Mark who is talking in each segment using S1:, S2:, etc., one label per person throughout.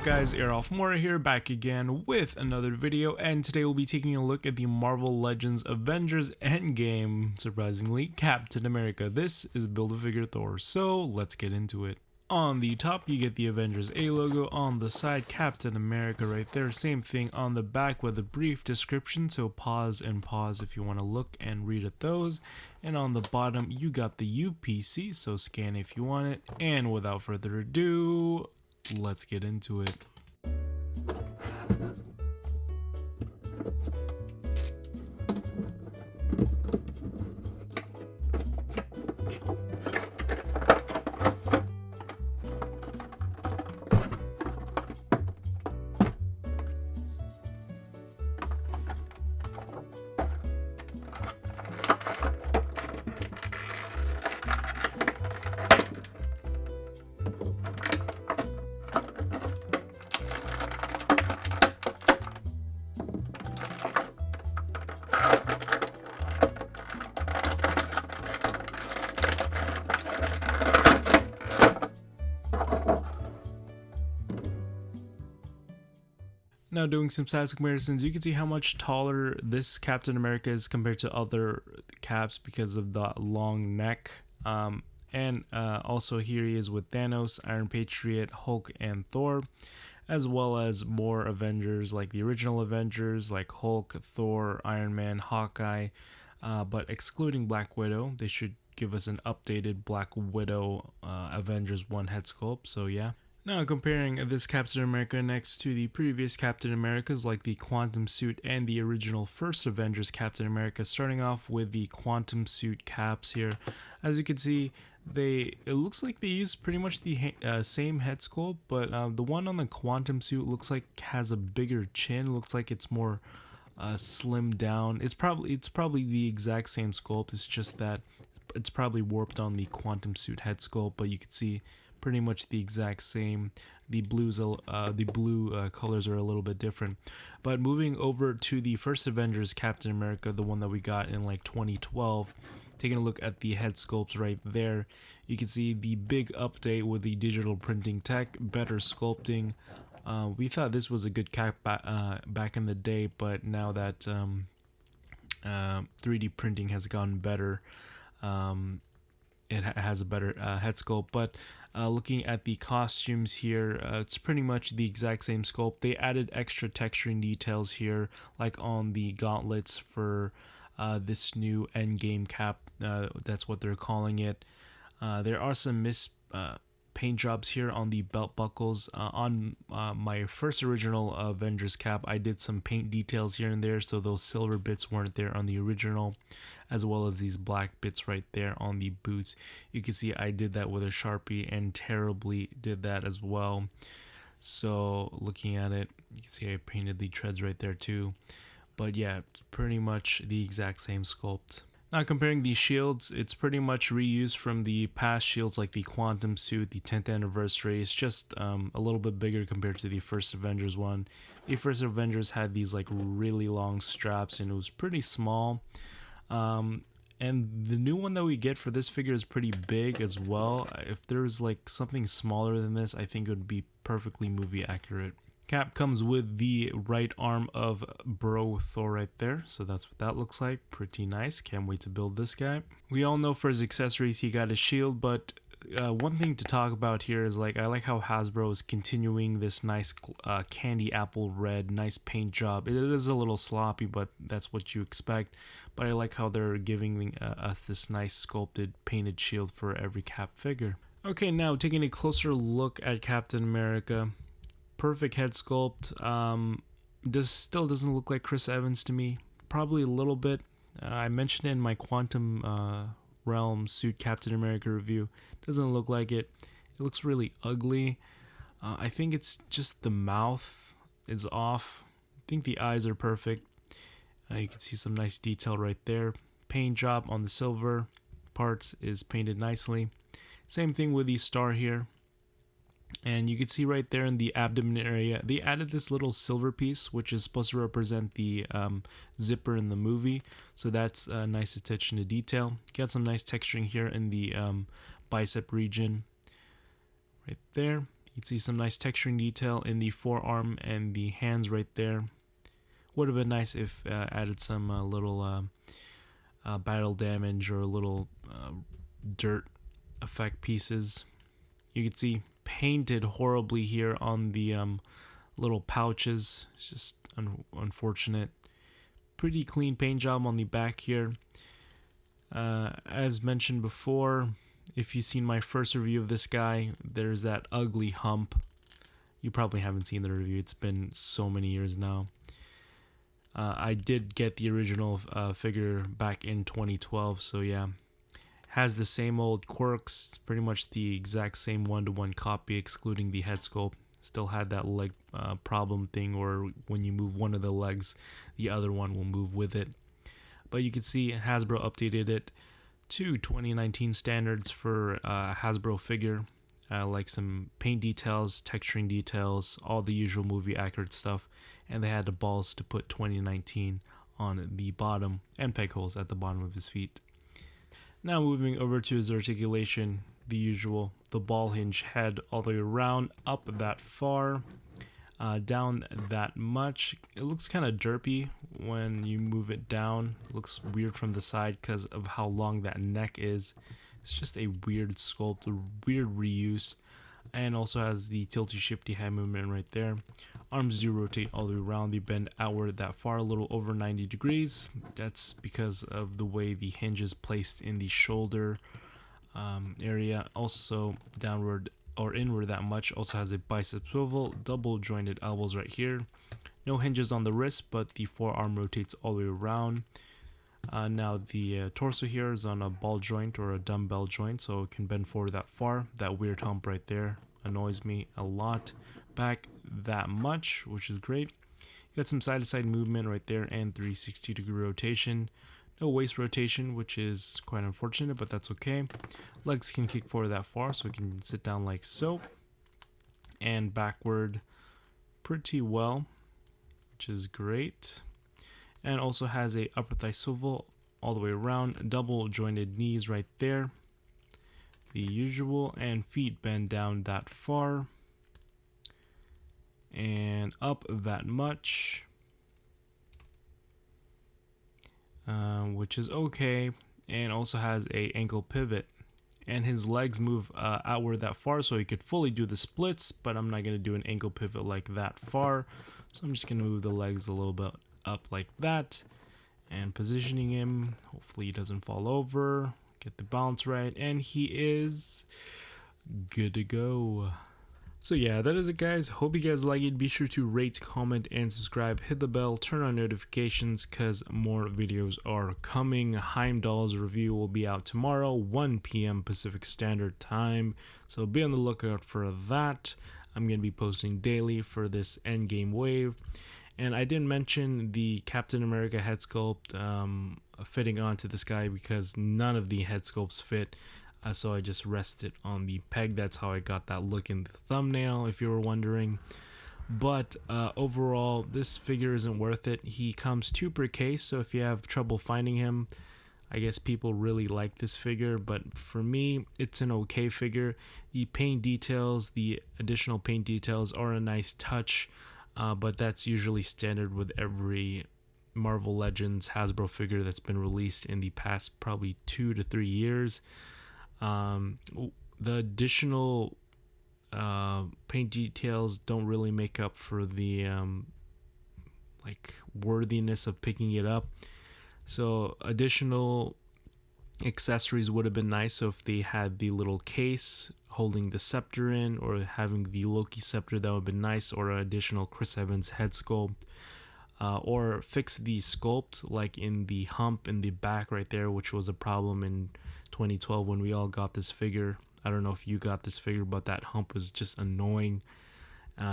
S1: guys, Arolf here, back again with another video, and today we'll be taking a look at the Marvel Legends Avengers Endgame, surprisingly, Captain America. This is Build-A-Figure Thor, so let's get into it. On the top, you get the Avengers A logo, on the side, Captain America right there, same thing on the back with a brief description, so pause if you want to look and read at those. And on the bottom, you got the UPC, so scan if you want it, and without further ado, let's get into it. Now, doing some size comparisons, you can see how much taller this Captain America is compared to other caps because of the long neck. Also here he is with Thanos, Iron Patriot, Hulk, and Thor, as well as more Avengers like the original Avengers like Hulk, Thor, Iron Man, Hawkeye, but excluding Black Widow. They should give us an updated Black Widow Avengers 1 head sculpt, so yeah. Now, comparing this Captain America next to the previous Captain Americas like the Quantum Suit and the original first Avengers Captain America, starting off with the Quantum Suit caps here. As you can see, it looks like they use pretty much the same head sculpt, but the one on the Quantum Suit looks like has a bigger chin. Looks like it's more slimmed down. It's probably the exact same sculpt. It's just that it's probably warped on the Quantum Suit head sculpt, but you can see pretty much the exact same. The blue colors are a little bit different. But moving over to the first Avengers Captain America, the one that we got in like 2012, taking a look at the head sculpts right there, you can see the big update with the digital printing tech, better sculpting. We thought this was a good cap back in the day, but now that 3D printing has gotten better, it has a better head sculpt. But looking at the costumes here, it's pretty much the exact same sculpt. They added extra texturing details here, like on the gauntlets for this new Endgame cap. That's what they're calling it. There are some paint jobs here on the belt buckles. On my first original Avengers cap, I did some paint details here and there, so those silver bits weren't there on the original, as well as these black bits right there on the boots. You can see I did that with a Sharpie and terribly did that as well. So looking at it, you can see I painted the treads right there too. But yeah, it's pretty much the exact same sculpt. Now, comparing these shields, it's pretty much reused from the past shields like the Quantum Suit, the 10th anniversary. It's just a little bit bigger compared to the first Avengers one. The first Avengers had these like really long straps and it was pretty small. And the new one that we get for this figure is pretty big as well. If there's like something smaller than this, I think it would be perfectly movie accurate. Cap comes with the right arm of Bro Thor right there, so that's what that looks like. Pretty nice. Can't wait to build this guy. We all know for his accessories he got a shield, but one thing to talk about here is like I like how Hasbro is continuing this nice candy apple red, nice paint job. It is a little sloppy, but that's what you expect. But I like how they're giving us this nice sculpted painted shield for every Cap figure. Okay, now taking a closer look at Captain America. Perfect head sculpt. This still doesn't look like Chris Evans to me. Probably a little bit. I mentioned it in my Quantum Realm Suit Captain America review. Doesn't look like it. It looks really ugly. I think it's just the mouth is off. I think the eyes are perfect. You can see some nice detail right there. Paint job on the silver parts is painted nicely. Same thing with the star here. And you can see right there in the abdomen area, they added this little silver piece, which is supposed to represent the zipper in the movie. So that's a nice attention to detail. Got some nice texturing here in the bicep region. Right there. You'd see some nice texturing detail in the forearm and the hands right there. Would have been nice if added some little battle damage or little dirt effect pieces. You can see painted horribly here on the little pouches. It's just unfortunate. Pretty clean paint job on the back here. As mentioned before, if you've seen my first review of this guy, there's that ugly hump. You probably haven't seen the review. It's been so many years now. I did get the original figure back in 2012, so yeah. Has the same old quirks. It's pretty much the exact same one-to-one copy, excluding the head sculpt. Still had that leg problem thing, or when you move one of the legs, the other one will move with it. But you can see Hasbro updated it to 2019 standards for Hasbro figure, like some paint details, texturing details, all the usual movie accurate stuff, and they had the balls to put 2019 on the bottom and peg holes at the bottom of his feet. Now moving over to his articulation, the usual, the ball hinge head all the way around, up that far, down that much. It looks kind of derpy when you move it down. It looks weird from the side because of how long that neck is. It's just a weird sculpt, a weird reuse, and also has the tilty shifty hand movement right there. Arms do rotate all the way around. They bend outward that far, a little over 90 degrees. That's because of the way the hinge is placed in the shoulder area. Also downward or inward that much. Also has a bicep swivel, double jointed elbows right here. No hinges on the wrist, but the forearm rotates all the way around. Now the torso here is on a ball joint or a dumbbell joint, so it can bend forward that far. That weird hump right there annoys me a lot. Back that much, which is great. Got some side-to-side movement right there and 360-degree rotation. No waist rotation, which is quite unfortunate, but that's okay. Legs can kick forward that far, so it can sit down like so. And backward pretty well, which is great. And also has a upper thigh swivel all the way around. Double jointed knees right there. The usual. And feet bend down that far. And up that much. Which is okay. And also has a ankle pivot. And his legs move outward that far, so he could fully do the splits, but I'm not going to do an ankle pivot like that far. So I'm just going to move the legs a little bit up like that. And positioning him. Hopefully he doesn't fall over. Get the balance right. And he is good to go. So yeah, that is it guys. Hope you guys like it. Be sure to rate, comment, and subscribe. Hit the bell, turn on notifications because more videos are coming. Heimdall's review will be out tomorrow, 1 p.m. Pacific Standard Time. So be on the lookout for that. I'm going to be posting daily for this Endgame wave. And I didn't mention the Captain America head sculpt fitting onto this guy because none of the head sculpts fit. So I just rested on the peg. That's how I got that look in the thumbnail, if you were wondering. But overall, this figure isn't worth it. He comes 2 per case, so if you have trouble finding him, I guess people really like this figure. But for me, it's an okay figure. The paint details, the additional paint details are a nice touch, but that's usually standard with every Marvel Legends Hasbro figure that's been released in the past probably 2 to 3 years. The additional paint details don't really make up for the like worthiness of picking it up. So additional accessories would have been nice. So if they had the little case holding the scepter in, or having the Loki scepter, that would have been nice. Or an additional Chris Evans head sculpt, or fix the sculpt like in the hump in the back right there, which was a problem in 2012 when we all got this figure. I don't know if you got this figure, but that hump was just annoying.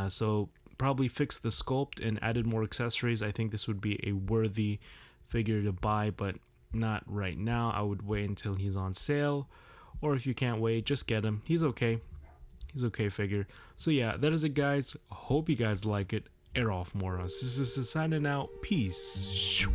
S1: So probably fix the sculpt and added more accessories. I think this would be a worthy figure to buy, but not right now. I would wait until he's on sale, or if you can't wait, just get him. He's okay. He's okay figure. So yeah, that is it guys. Hope you guys like it. Arolf Moros. This is signing out. Peace.